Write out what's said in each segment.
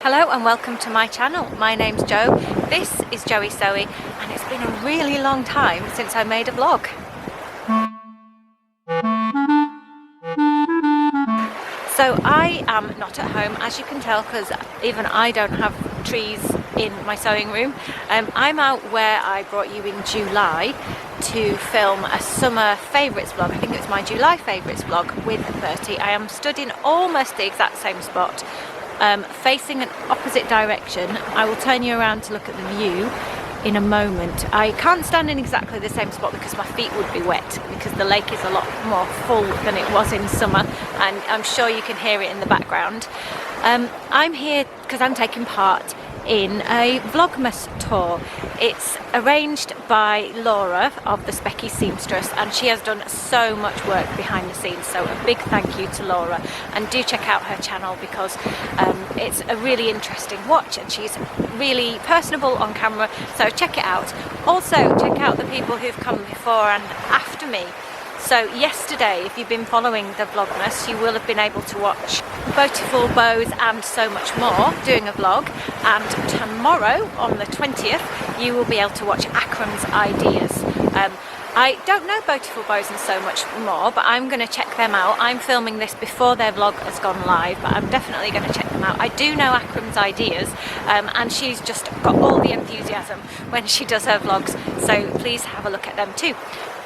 Hello and welcome to my channel. My name's Jo, this is Sewy, and it's been a really long time since I made a vlog. So I am not at home, as you can tell, because even I don't have trees in my sewing room. I'm out where I brought you in July to film a summer favourites vlog. I think it was my July favourites vlog with Bertie. I am stood in almost the exact same spot, facing an opposite direction. I will turn you around to look at the view in a moment. I can't stand in exactly the same spot because my feet would be wet, because the lake is a lot more full than it was in summer, and I'm sure you can hear it in the background. I'm here because I'm taking part in a Vlogmas tour. It's arranged by Laura of the Specky Seamstress, and she has done so much work behind the scenes, so a big thank you to Laura, and do check out her channel because it's a really interesting watch and she's really personable on camera, so check it out. Also check out the people who've come before and after me. So yesterday, if you've been following the Vlogmas, you will have been able to watch Beautiful Bows and so much more doing a vlog, and tomorrow on the 20th you will be able to watch Akram's Ideas. I don't know Beautiful Bows and so much more, but I'm going to check them out. I'm filming this before their vlog has gone live, but I'm definitely going to check them out. I do know Akram's Ideas, and she's just got all the enthusiasm when she does her vlogs, so please have a look at them too.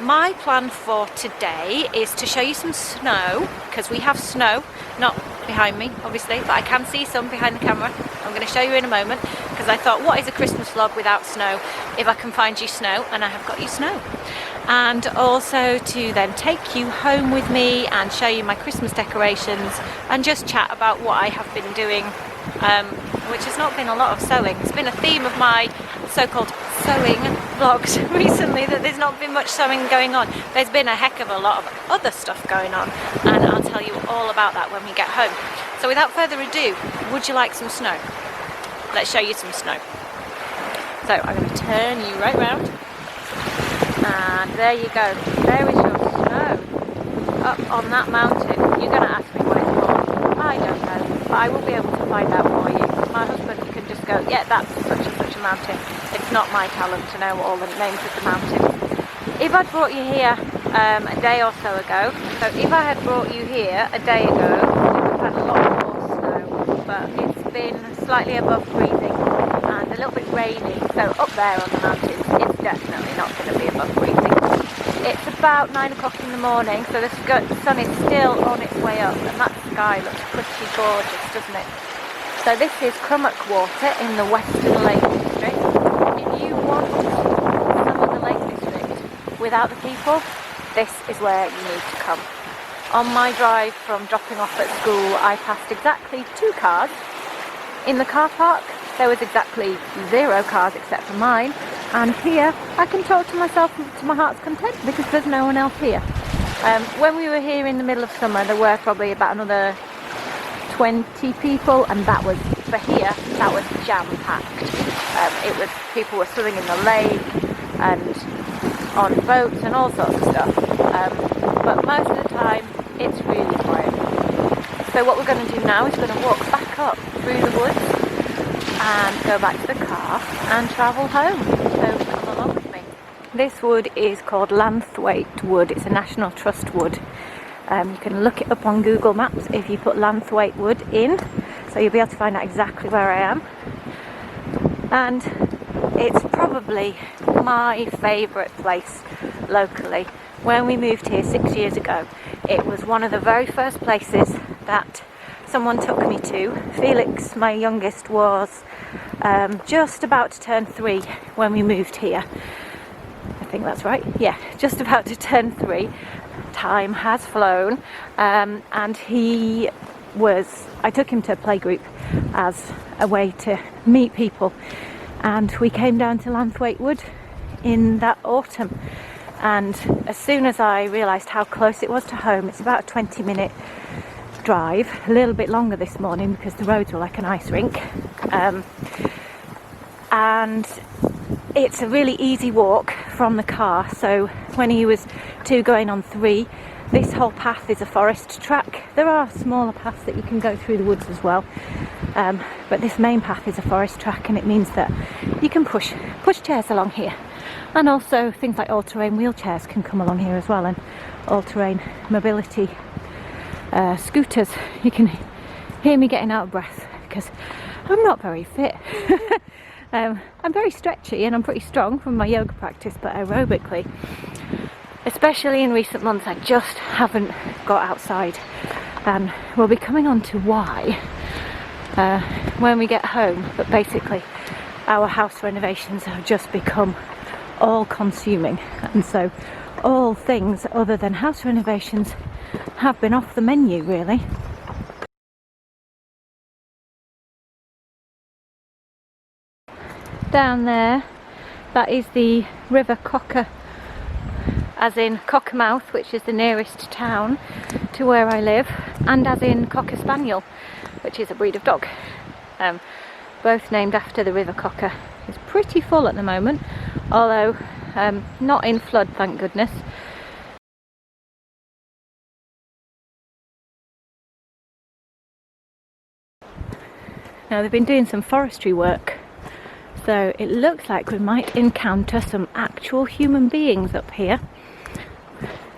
My plan for today is to show you some snow, because we have snow, not behind me obviously, but I can see some behind the camera. I'm going to show you in a moment, because I thought, what is a Christmas vlog without snow if I can find you snow, and I have got you snow. And also to then take you home with me and show you my Christmas decorations and just chat about what I have been doing, which has not been a lot of sewing. It's been a theme of my so-called sewing vlogs recently, that there's not been much sewing going on. There's been a heck of a lot of other stuff going on, and I'll tell you all about that when we get home. So without further ado, would you like some snow? Let's show you some snow. So I'm going to turn you right round, and there you go. There is your snow up on that mountain. You're going to ask me what it's called. I don't know, but I will be able to find out for you. My husband can just go, yeah, that's such and such a mountain. It's not my talent to know all the names of the mountains. If I'd brought you here a day or so ago, so if I had brought you here a day ago, we would have had a lot more snow, but it's been slightly above freezing and a little bit rainy, so up there on the mountains it's definitely not going to be above freezing. It's about 9 o'clock in the morning, so the sun is still on its way up, and that sky looks pretty gorgeous, doesn't it? So this is Crummock Water in the Western Lake District. If you want some of the Lake District without the people, this is where you need to come. On my drive from dropping off at school, I passed exactly 2 cars. In the car park, there was exactly 0 cars except for mine. And here, I can talk to myself to my heart's content because there's no one else here. When we were here in the middle of summer, there were probably about another 20 people, and that was, for here, that was jam-packed. It was, people were swimming in the lake and on boats and all sorts of stuff. But most of the time, it's really quiet. So what we're going to do now is we're going to walk back up through the woods and go back to the car and travel home. So come along with me. This wood is called Lanthwaite wood. It's a National Trust wood. You can look it up on Google Maps if you put Lanthwaite wood in, so you'll be able to find out exactly where I am. And it's probably my favourite place locally. When we moved here 6 years ago, it was one of the very first places that someone took me to. Felix, my youngest, was just about to turn 3 when we moved here. I think that's right, yeah, just about to turn 3. Time has flown, and I took him to a playgroup as a way to meet people, and we came down to Lanthwaite Wood in that autumn, and as soon as I realised how close it was to home, it's about a 20-minute drive, a little bit longer this morning because the roads were like an ice rink, and it's a really easy walk from the car. So when he was 2 going on 3, this whole path is a forest track. There are smaller paths that you can go through the woods as well, But this main path is a forest track, and it means that you can push chairs along here, and also things like all-terrain wheelchairs can come along here as well, and all-terrain mobility scooters. You can hear me getting out of breath because I'm not very fit. I'm very stretchy and I'm pretty strong from my yoga practice, but aerobically, especially in recent months, I just haven't got outside. And we'll be coming on to why when we get home. But basically our house renovations have just become all consuming, and so all things other than house renovations have been off the menu really. Down there, that is the River Cocker, as in Cockermouth, which is the nearest town to where I live, and as in Cocker Spaniel, which is a breed of dog, both named after the River Cocker. It's pretty full at the moment, although not in flood, thank goodness. Now they've been doing some forestry work, so it looks like we might encounter some actual human beings up here.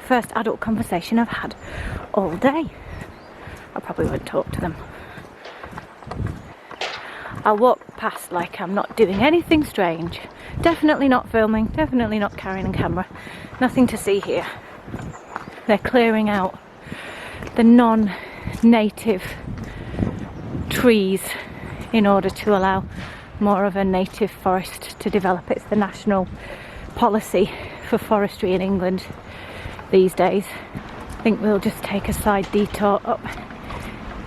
First adult conversation I've had all day. I probably won't talk to them. I'll walk past like I'm not doing anything strange. Definitely not filming, definitely not carrying a camera. Nothing to see here. They're clearing out the non-native trees in order to allow more of a native forest to develop. It's the national policy for forestry in England these days. I think we'll just take a side detour up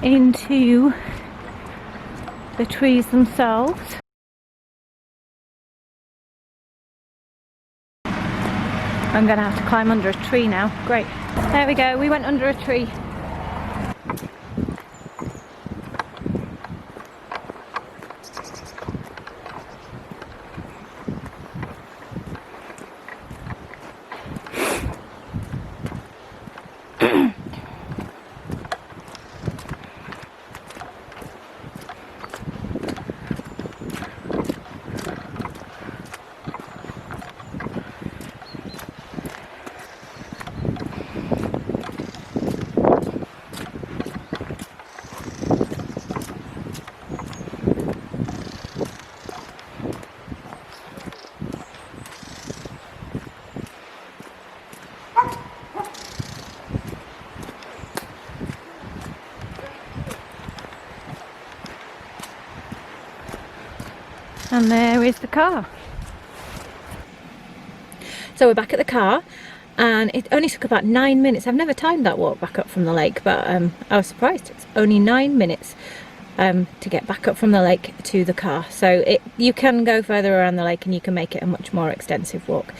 into the trees themselves. I'm gonna have to climb under a tree now. Great. There we go, we went under a tree. And there is the car. So we're back at the car, and it only took about 9 minutes. I've never timed that walk back up from the lake, but I was surprised. It's only 9 minutes to get back up from the lake to the car. So you can go further around the lake and you can make it a much more extensive walk.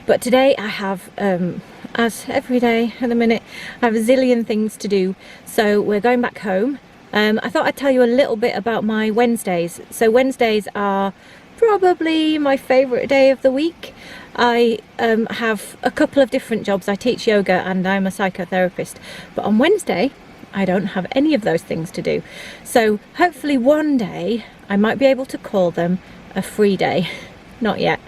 But today I have, as every day at the minute, I have a zillion things to do. So we're going back home. I thought I'd tell you a little bit about my Wednesdays. So Wednesdays are probably my favourite day of the week. I have a couple of different jobs. I teach yoga and I'm a psychotherapist. But on Wednesday, I don't have any of those things to do. So hopefully one day I might be able to call them a free day. Not yet,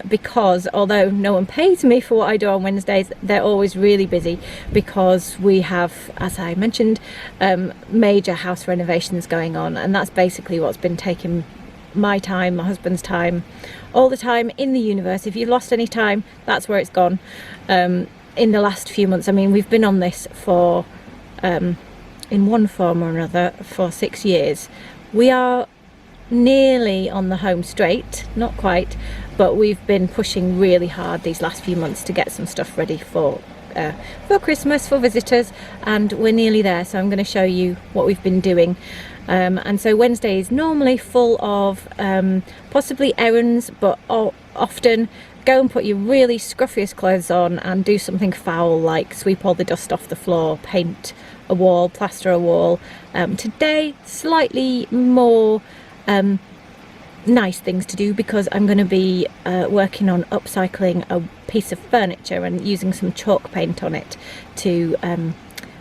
because although no one pays me for what I do on Wednesdays, they're always really busy because we have, as I mentioned, major house renovations going on, and that's basically what's been taking my time, my husband's time, all the time in the universe. If you've lost any time, that's where it's gone. In the last few months, I mean, we've been on this for, in one form or another, for 6 years. We are nearly on the home straight, not quite, but we've been pushing really hard these last few months to get some stuff ready for Christmas, for visitors, and we're nearly there. So I'm going to show you what we've been doing. And so Wednesday is normally full of possibly errands, but often go and put your really scruffiest clothes on and do something foul like sweep all the dust off the floor, paint a wall, plaster a wall. Today, slightly more nice things to do because I'm going to be working on upcycling a piece of furniture and using some chalk paint on it to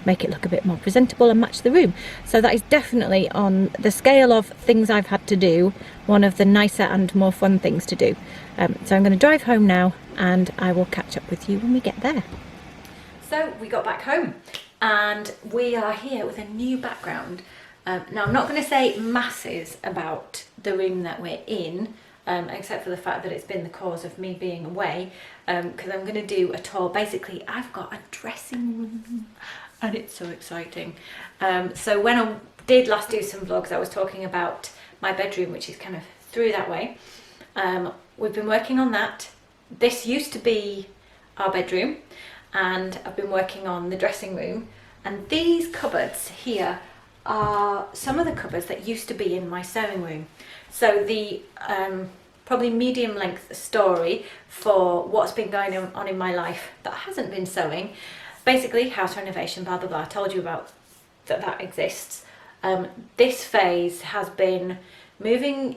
make it look a bit more presentable and match the room. So that is definitely, on the scale of things I've had to do, one of the nicer and more fun things to do. So I'm going to drive home now and I will catch up with you when we get there. So we got back home and we are here with a new background. Now I'm not going to say masses about the room that we're in, except for the fact that it's been the cause of me being away, because I'm going to do a tour. Basically, I've got a dressing room and it's so exciting. So when I did last do some vlogs, I was talking about my bedroom, which is kind of through that way. We've been working on that. This used to be our bedroom and I've been working on the dressing room, and these cupboards here are some of the cupboards that used to be in my sewing room. So the probably medium length story for what's been going on in my life that hasn't been sewing, basically house renovation, blah blah blah. I told you about that exists. This phase has been moving.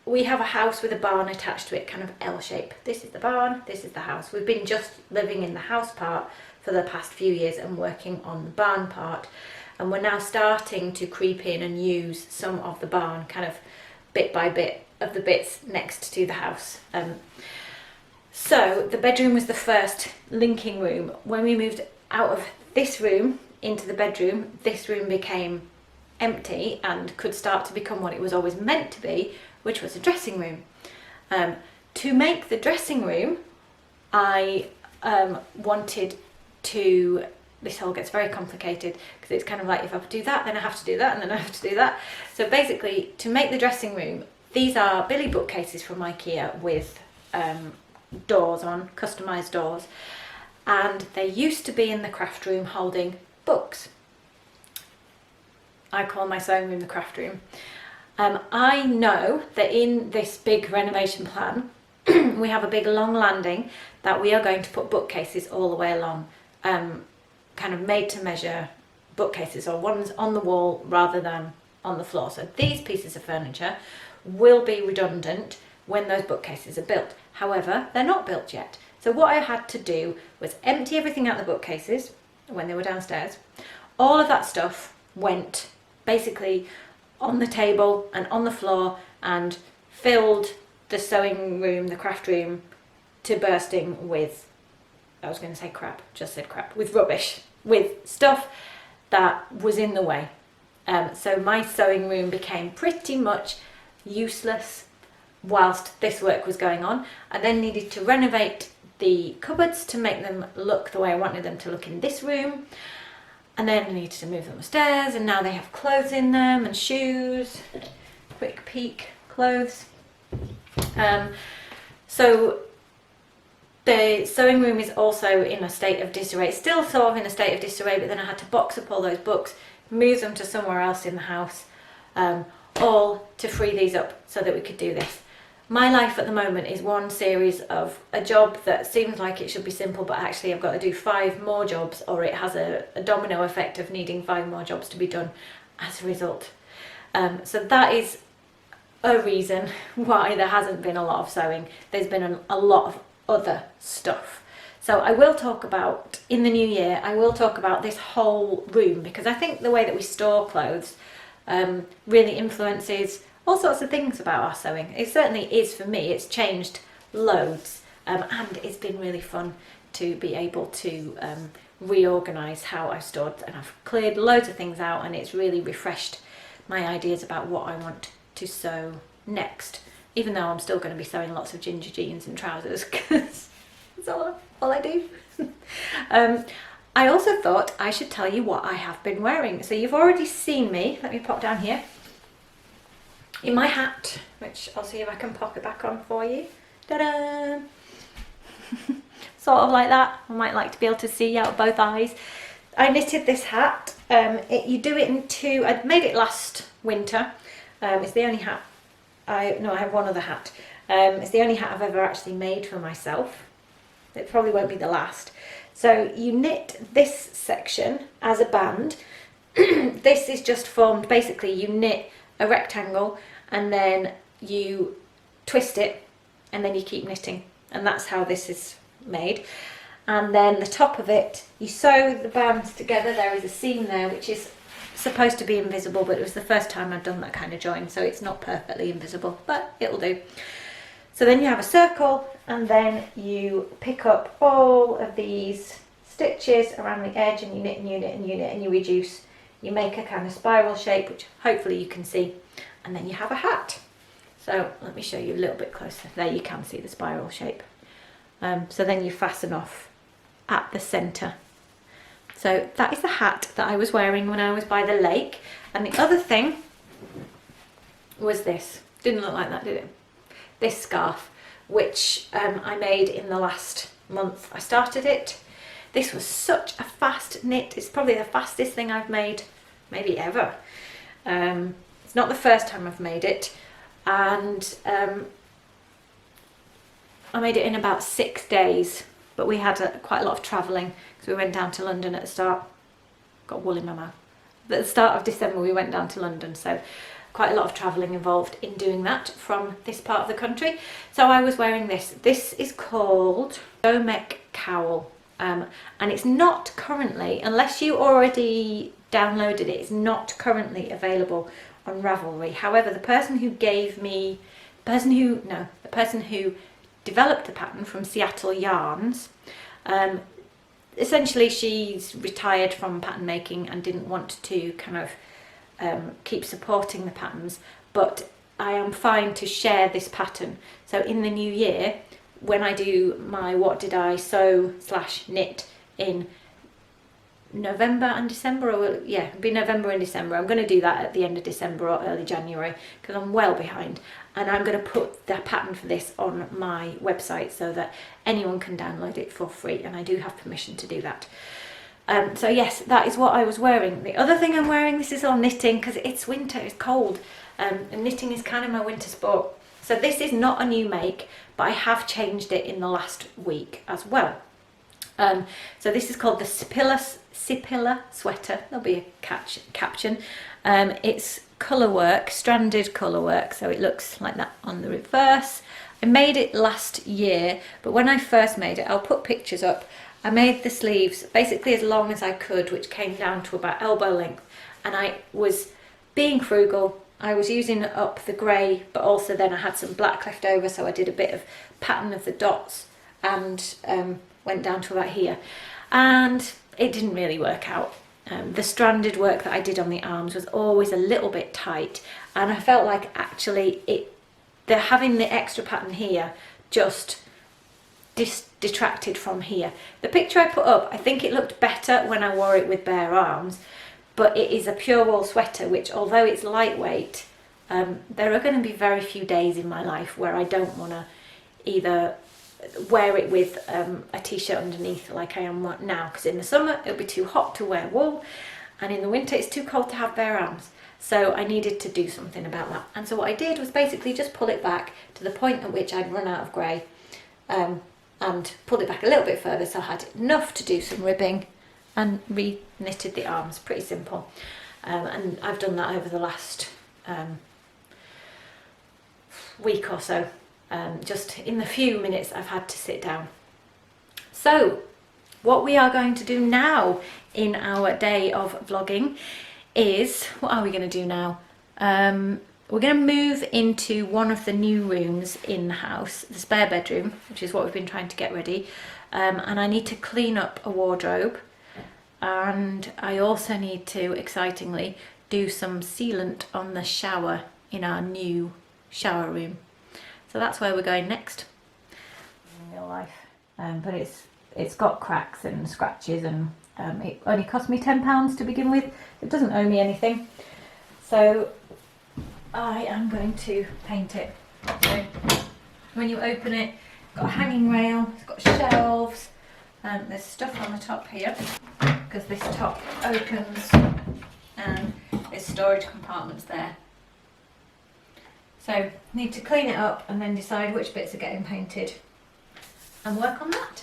We have a house with a barn attached to it, kind of L shape. This is the barn, this is the house. We've been just living in the house part for the past few years and working on the barn part. And we're now starting to creep in and use some of the barn, kind of bit by bit of the bits next to the house. So the bedroom was the first linking room. When we moved out of this room into the bedroom, this room became empty and could start to become what it was always meant to be, which was a dressing room. To make the dressing room, I wanted to, this all gets very complicated because it's kind of like, if I do that, then I have to do that, and then I have to do that. So basically, to make the dressing room, these are Billy bookcases from Ikea with doors on, customised doors, and they used to be in the craft room holding books. I call my sewing room the craft room. I know that in this big renovation plan, we have a big long landing that we are going to put bookcases all the way along. Kind of made to measure bookcases, or ones on the wall rather than on the floor. So these pieces of furniture will be redundant when those bookcases are built. However, they're not built yet. So what I had to do was empty everything out of the bookcases when they were downstairs. All of that stuff went basically on the table and on the floor and filled the sewing room, the craft room, to bursting with, I was going to say crap, just said crap, with rubbish, with stuff that was in the way. So my sewing room became pretty much useless whilst this work was going on. I then needed to renovate the cupboards to make them look the way I wanted them to look in this room. And then I needed to move them upstairs, and now they have clothes in them and shoes. Quick peek, clothes. So the sewing room is also in a state of disarray. It's still sort of in a state of disarray, but then I had to box up all those books, move them to somewhere else in the house, all to free these up so that we could do this. My life at the moment is one series of a job that seems like it should be simple, but actually I've got to do 5 more jobs, or it has a domino effect of needing 5 more jobs to be done as a result. So that is a reason why there hasn't been a lot of sewing. There's been a lot of other stuff. So I will talk about, in the new year, I will talk about this whole room, because I think the way that we store clothes really influences all sorts of things about our sewing. It certainly is for me. It's changed loads, and it's been really fun to be able to reorganise how I stored, and I've cleared loads of things out, and it's really refreshed my ideas about what I want to sew next, even though I'm still going to be sewing lots of ginger jeans and trousers because that's all I do. I also thought I should tell you what I have been wearing. So you've already seen me, let me pop down here, in my hat, which I'll see if I can pop it back on for you. Ta-da! Sort of like that. I might like to be able to see out of both eyes. I knitted this hat. You do it in 2, I made it last winter. It's the only hat, I have one other hat. It's the only hat I've ever actually made for myself. It probably won't be the last. So you knit this section as a band. This is just formed, basically you knit a rectangle and then you twist it and then you keep knitting, and that's how this is made. and then the top of it, you sew the bands together. There is a seam there which is supposed to be invisible, but it was the first time I've done that kind of join, so it's not perfectly invisible, but it'll do. So then you have a circle, and then you pick up all of these stitches around the edge, and you knit and you knit and you knit and you reduce. You make a kind of spiral shape, which hopefully you can see, and then you have a hat. So let me show you a little bit closer. There you can see the spiral shape. So then you fasten off at the centre. So that is the hat that I was wearing when I was by the lake. And the other thing was this. Didn't look like that, did it? This scarf, which I made in the last month. I started it. This was such a fast knit. It's probably the fastest thing I've made, maybe ever. It's not the first time I've made it. And I made it in about 6 days. But we had quite a lot of travelling because we went down to London at the start. Got wool in my mouth. At the start of December we went down to London, so quite a lot of travelling involved in doing that from this part of the country. So I was wearing this. This is called Domek Cowl, and it's not currently, unless you already downloaded it, it's not currently available on Ravelry. However, the person who developed the pattern from Seattle Yarns. Essentially, she's retired from pattern making and didn't want to kind of keep supporting the patterns, but I am fine to share this pattern. So in the new year, when I do my what did I sew / knit in November and December, or yeah, it'll be November and December. I'm going to do that at the end of December or early January because I'm well behind, and I'm going to put the pattern for this on my website so that anyone can download it for free, and I do have permission to do that. So yes, that is what I was wearing. The other thing I'm wearing, this is all knitting because it's winter, it's cold, and knitting is kind of my winter sport. So this is not a new make, but I have changed it in the last week as well. So this is called the Sipilla sweater. There'll be a caption. It's colour work, stranded colour work, so it looks like that on the reverse. I made it last year, but when I first made it, I'll put pictures up. I made the sleeves basically as long as I could, which came down to about elbow length, and I was being frugal. I was using up the grey, but also then I had some black left over, so I did a bit of pattern of the dots and went down to about here, and it didn't really work out. The stranded work that I did on the arms was always a little bit tight, and I felt like actually having the extra pattern here just detracted from here. The picture I put up, I think it looked better when I wore it with bare arms, but it is a pure wool sweater, which although it's lightweight, there are going to be very few days in my life where I don't want to either wear it with a t-shirt underneath like I am now, because in the summer it'll be too hot to wear wool, and in the winter it's too cold to have bare arms. So I needed to do something about that, and so what I did was basically just pull it back to the point at which I'd run out of grey, and pulled it back a little bit further so I had enough to do some ribbing, and re-knitted the arms. Pretty simple, and I've done that over the last week or so. Just in the few minutes I've had to sit down. So what we are going to do now in our day of vlogging is, what are we going to do now? We're going to move into one of the new rooms in the house, the spare bedroom, which is what we've been trying to get ready, and I need to clean up a wardrobe, and I also need to, excitingly, do some sealant on the shower in our new shower room. So that's where we're going next. In real life, but it's got cracks and scratches, and it only cost me £10 to begin with. It doesn't owe me anything, so I am going to paint it. So when you open it, it's got a hanging rail, it's got shelves, and there's stuff on the top here because this top opens, and there's storage compartments there. So need to clean it up and then decide which bits are getting painted and work on that.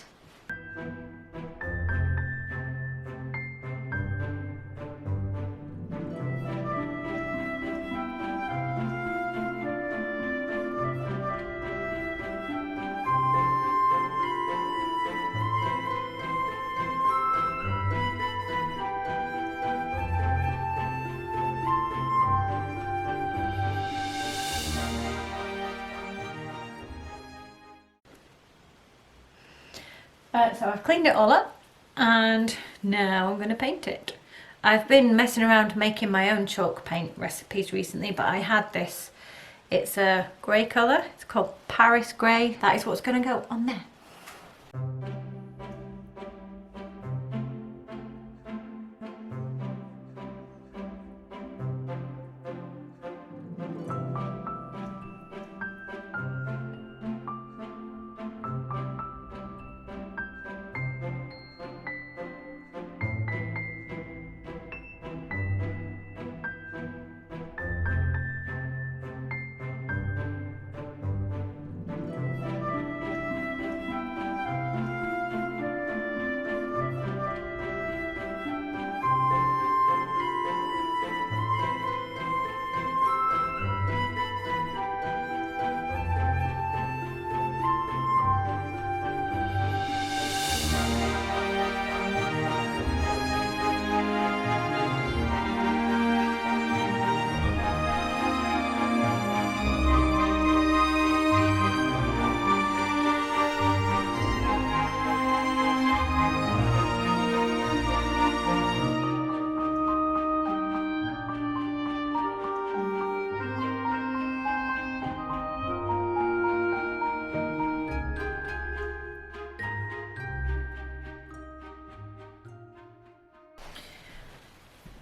So I've cleaned it all up and now I'm going to paint it. I've been messing around making my own chalk paint recipes recently, but I had this. It's a grey colour. It's called Paris Grey. That is what's going to go on there.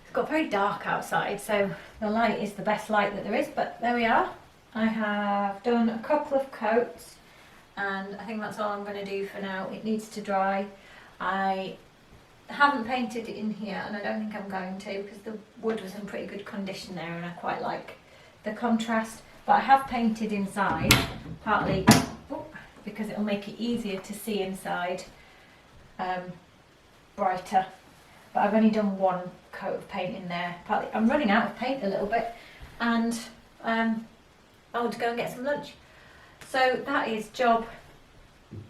It's got very dark outside, so the light is the best light that there is, but there we are. I have done a couple of coats and I think that's all I'm going to do for now. It needs to dry. I haven't painted in here and I don't think I'm going to because the wood was in pretty good condition there and I quite like the contrast, but I have painted inside, partly because it'll make it easier to see inside, brighter. But I've only done one coat of paint in there. Partly, I'm running out of paint a little bit and I want to go and get some lunch. So that is job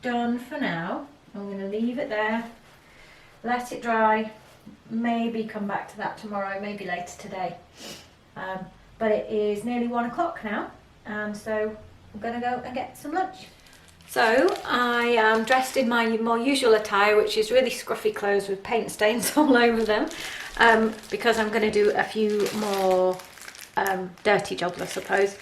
done for now. I'm going to leave it there, let it dry, maybe come back to that tomorrow, maybe later today. But it is nearly 1 o'clock now and so I'm going to go and get some lunch. So I am dressed in my more usual attire, which is really scruffy clothes with paint stains all over them, because I'm going to do a few more dirty jobs, I suppose.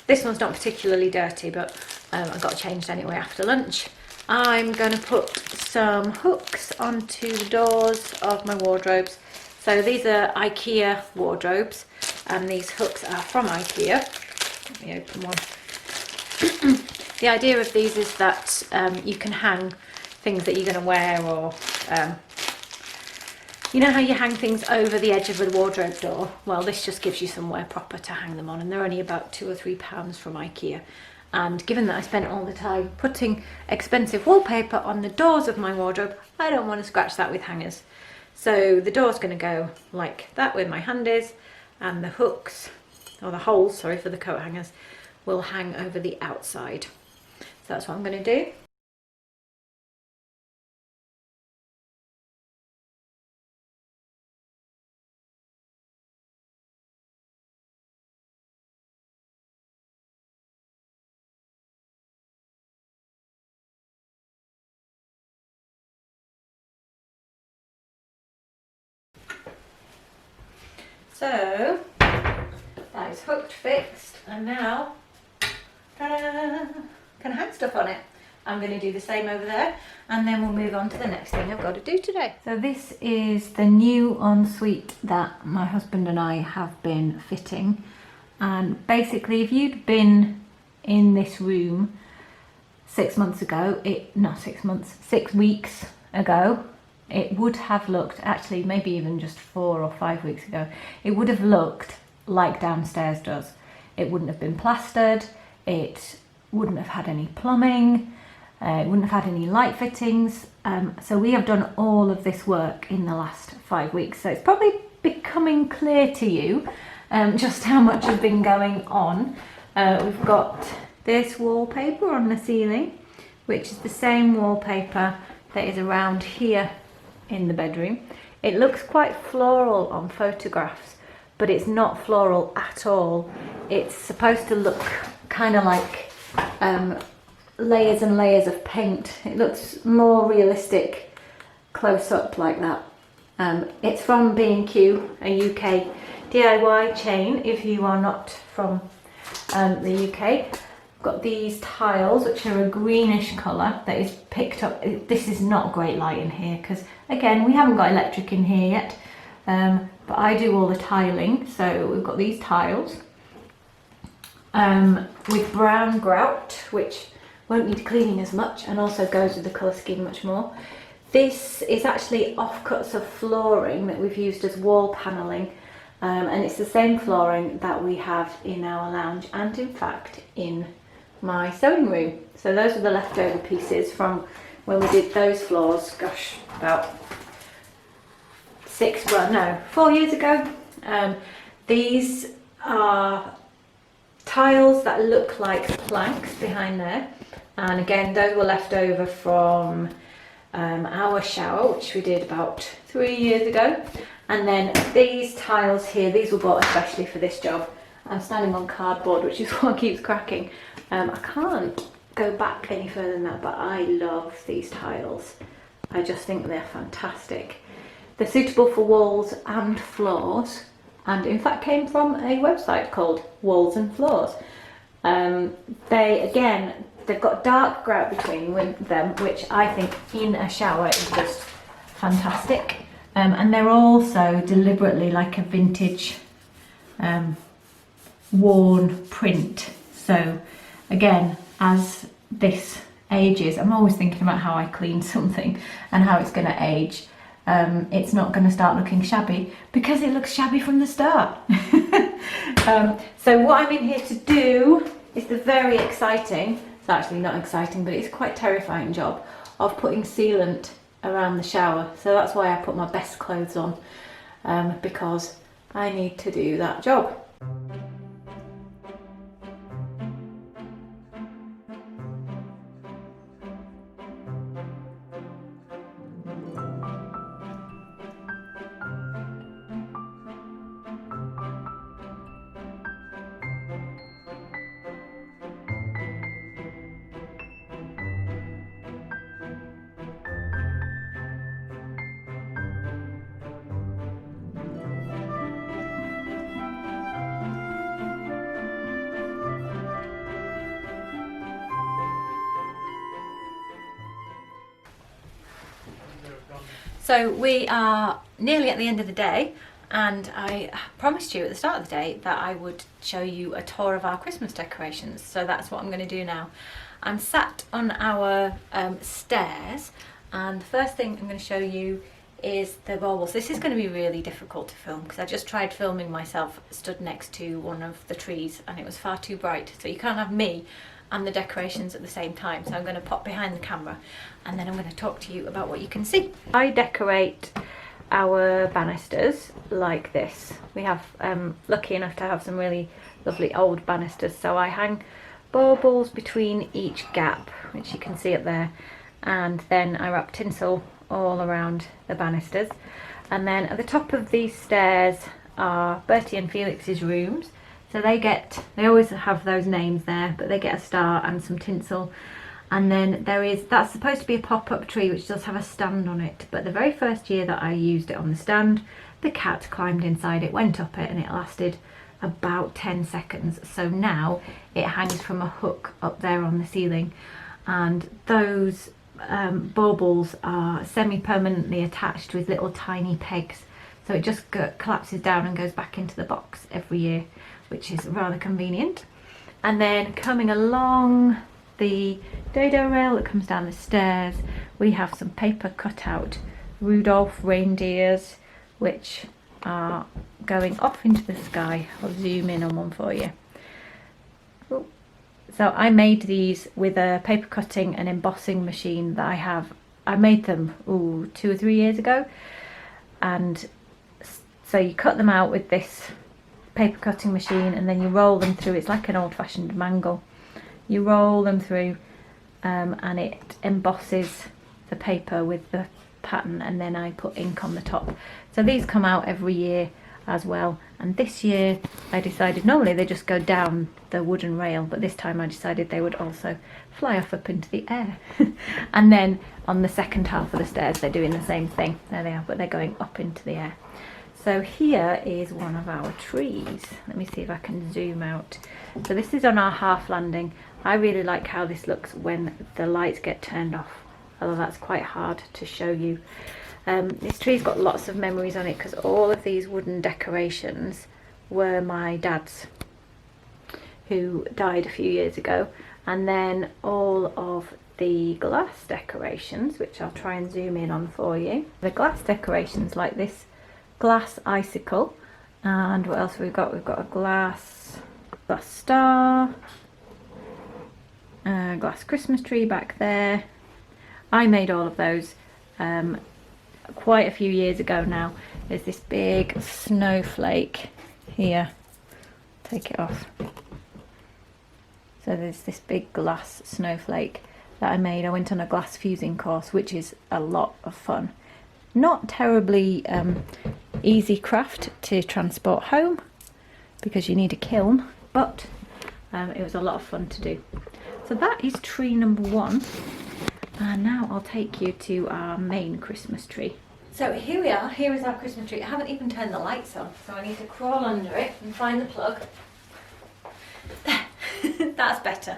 This one's not particularly dirty, but I got changed anyway after lunch. I'm going to put some hooks onto the doors of my wardrobes. So these are Ikea wardrobes, and these hooks are from Ikea. Let me open one. The idea of these is that you can hang things that you're going to wear, or you know how you hang things over the edge of a wardrobe door? Well, this just gives you somewhere proper to hang them on, and they're only about £2 or £3 from Ikea. And given that I spent all the time putting expensive wallpaper on the doors of my wardrobe, I don't want to scratch that with hangers. So the door's going to go like that where my hand is, and the hooks, or the holes, sorry, for the coat hangers, will hang over the outside. So that's what I'm going to do. So that is hooked, fixed, and now ta-da, can hang stuff on it. I'm going to do the same over there and then we'll move on to the next thing I've got to do today. So this is the new ensuite that my husband and I have been fitting, and basically if you'd been in this room 6 months ago, not 6 months, 6 weeks ago, it would have looked, actually maybe even just 4 or 5 weeks ago, it would have looked like downstairs does. It wouldn't have been plastered, it wouldn't have had any plumbing, it wouldn't have had any light fittings. So we have done all of this work in the last 5 weeks. So it's probably becoming clear to you just how much has been going on. We've got this wallpaper on the ceiling, which is the same wallpaper that is around here in the bedroom. It looks quite floral on photographs, but it's not floral at all. It's supposed to look kind of like layers and layers of paint. It looks more realistic close up like that. It's from B&Q, a UK DIY chain if you are not from the UK. Got these tiles which are a greenish colour that is picked up. This is not great light in here because again we haven't got electric in here yet, but I do all the tiling. So we've got these tiles with brown grout which won't need cleaning as much and also goes with the colour scheme much more. This is actually offcuts of flooring that we've used as wall panelling, and it's the same flooring that we have in our lounge and in fact in my sewing room. So those are the leftover pieces from when we did those floors, gosh, about 4 years ago. These are tiles that look like planks behind there, and again those were left over from our shower which we did about 3 years ago. And then these tiles here, these were bought especially for this job. I'm standing on cardboard, which is what keeps cracking. I can't go back any further than that, but I love these tiles. I just think they're fantastic. They're suitable for walls and floors, and in fact came from a website called Walls and Floors. They've got dark grout between them, which I think in a shower is just fantastic. And they're also deliberately like a vintage worn print. So again, as this ages, I'm always thinking about how I clean something and how it's going to age. It's not going to start looking shabby because it looks shabby from the start. So what I'm in here to do is the very exciting, it's actually not exciting, but it's quite terrifying job of putting sealant around the shower. So that's why I put my best clothes on, because I need to do that job. So we are nearly at the end of the day, and I promised you at the start of the day that I would show you a tour of our Christmas decorations. So that's what I'm going to do now. I'm sat on our stairs, and the first thing I'm going to show you is the baubles. This is going to be really difficult to film because I just tried filming myself stood next to one of the trees and it was far too bright, so you can't have me and the decorations at the same time. So I'm going to pop behind the camera and then I'm going to talk to you about what you can see. I decorate our banisters like this. We have lucky enough to have some really lovely old banisters, so I hang baubles between each gap, which you can see up there, and then I wrap tinsel all around the banisters. And then at the top of these stairs are Bertie and Felix's rooms. So they always have those names there, but they get a star and some tinsel. And then that's supposed to be a pop-up tree which does have a stand on it, but the very first year that I used it on the stand, the cat climbed inside it, went up it, and it lasted about 10 seconds. So now it hangs from a hook up there on the ceiling, and those baubles are semi-permanently attached with little tiny pegs, so it just collapses down and goes back into the box every year, which is rather convenient. And then coming along the dado rail that comes down the stairs, we have some paper cutout Rudolph reindeers which are going off into the sky. I'll zoom in on one for you. Ooh. So I made these with a paper cutting and embossing machine that I have. I made them 2 or 3 years ago, and so you cut them out with this paper cutting machine and then you roll them through. It's like an old-fashioned mangle. You roll them through and it embosses the paper with the pattern, and then I put ink on the top. So these come out every year. as well. And this year I decided, normally they just go down the wooden rail, but this time I decided they would also fly off up into the air. And then on the second half of the stairs they're doing the same thing. There they are, but they're going up into the air. So here is one of our trees. Let me see if I can zoom out. So this is on our half landing. I really like how this looks when the lights get turned off, although that's quite hard to show you. This tree's got lots of memories on it because all of these wooden decorations were my dad's, who died a few years ago, and then all of the glass decorations, which I'll try and zoom in on for you. The glass decorations like this glass icicle, and what else have we got? We've got a glass star, a glass Christmas tree back there. I made all of those quite a few years ago now. There's this big snowflake here. Take it off. So there's this big glass snowflake that I made. I went on a glass fusing course, which is a lot of fun. Not terribly easy craft to transport home because you need a kiln, but it was a lot of fun to do. So that is tree number 1. And now I'll take you to our main Christmas tree. So here we are, here is our Christmas tree. I haven't even turned the lights on, so I need to crawl under it and find the plug. There, that's better.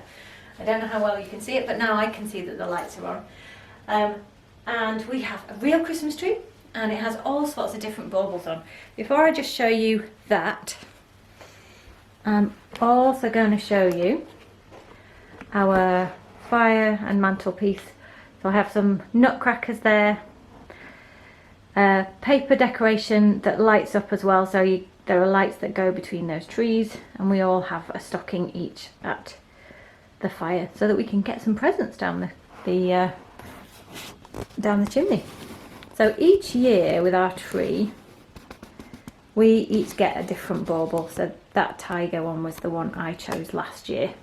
I don't know how well you can see it, but now I can see that the lights are on. And we have a real Christmas tree, and it has all sorts of different baubles on. Before I just show you that, I'm also going to show you our fire and mantelpiece. So I have some nutcrackers there, paper decoration that lights up as well, so there are lights that go between those trees, and we all have a stocking each at the fire so that we can get some presents down the chimney. So each year with our tree we each get a different bauble. So that tiger one was the one I chose last year.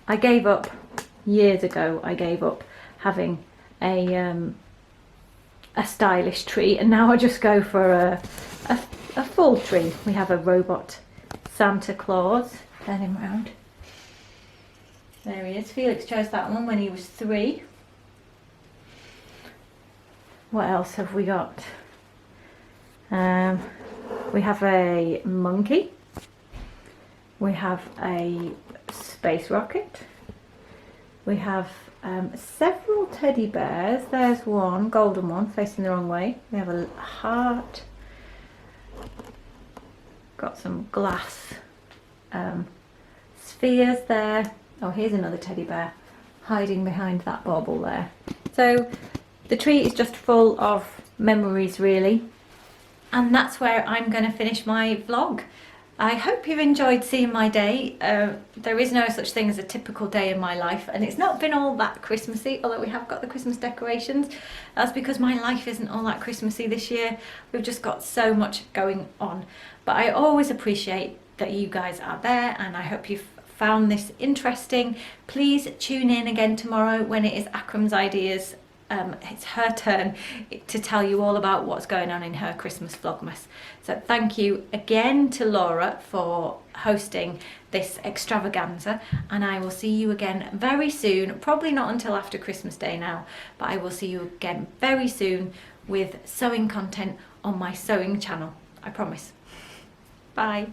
I gave up years ago, I gave up having a stylish tree, and now I just go for a full tree. We have a robot Santa Claus. Turn him round. There he is. Felix chose that one when he was 3. What else have we got? We have a monkey. We have a space rocket. We have several teddy bears. There's one, golden one, facing the wrong way. We have a heart. Got some glass spheres there. Oh, here's another teddy bear hiding behind that bauble there. So the tree is just full of memories, really. And that's where I'm going to finish my vlog. I hope you've enjoyed seeing my day. There is no such thing as a typical day in my life, and it's not been all that Christmassy, although we have got the Christmas decorations. That's because my life isn't all that Christmassy this year. We've just got so much going on. But I always appreciate that you guys are there, and I hope you've found this interesting. Please tune in again tomorrow when it is Akram's Ideas. It's her turn to tell you all about what's going on in her Christmas Vlogmas. So thank you again to Laura for hosting this extravaganza, and I will see you again very soon. Probably not until after Christmas Day now, but I will see you again very soon with sewing content on my sewing channel. I promise. Bye.